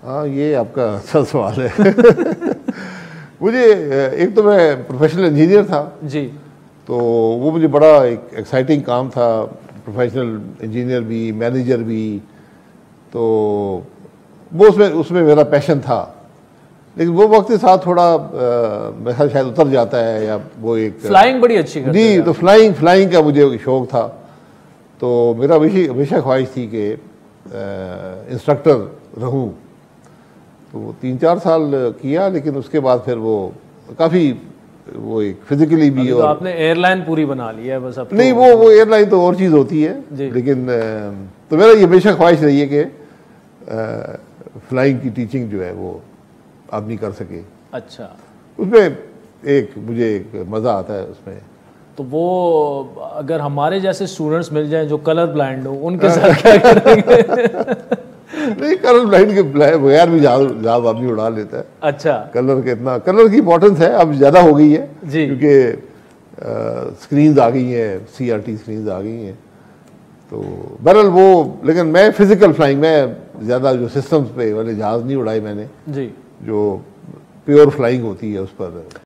हाँ, ये आपका अच्छा सवाल है। मुझे एक तो मैं प्रोफेशनल इंजीनियर था जी। तो वो मुझे बड़ा एक एक्साइटिंग काम था, प्रोफेशनल इंजीनियर भी, मैनेजर भी। तो वो उसमें उसमें मेरा पैशन था, लेकिन वो वक्त के साथ थोड़ा मेरा ख्याल शायद उतर जाता है, या वो एक फ्लाइंग बड़ी अच्छी करते जी, थे तो फ्लाइंग का मुझे शौक था। तो मेरा हमेशा ख्वाहिश थी कि इंस्ट्रक्टर रहूं। तो 3-4 साल किया, लेकिन उसके बाद फिर वो काफ़ी वो एक फिजिकली भी तो और आपने एयरलाइन पूरी बना ली है बस अब तो। नहीं, वो एयरलाइन तो और चीज़ होती है, जी। लेकिन तो मेरा ये हमेशा ख्वाहिश रही है कि फ्लाइंग की टीचिंग जो है वो आदमी कर सके। अच्छा, उसमें मुझे एक मज़ा आता है उसमें। तो वो अगर हमारे जैसे स्टूडेंट्स मिल जाएं जो कलर ब्लाइंड हो, उनके साथ क्या करेंगे? नहीं, कलर ब्लाइंड के बगैर भी जहाज आदमी उड़ा लेता है। अच्छा कलर की इंपॉर्टेंस है, अब ज़्यादा हो गई है जी। क्योंकि स्क्रीन्स आ गई हैं, CRT स्क्रीन्स आ गई हैं। तो बहरहाल वो, लेकिन मैं फिजिकल फ्लाइंग में ज़्यादा जो सिस्टम्स पे वाले जहाज़ नहीं उड़ाए मैंने, जी। जो प्योर फ्लाइंग होती है उस पर।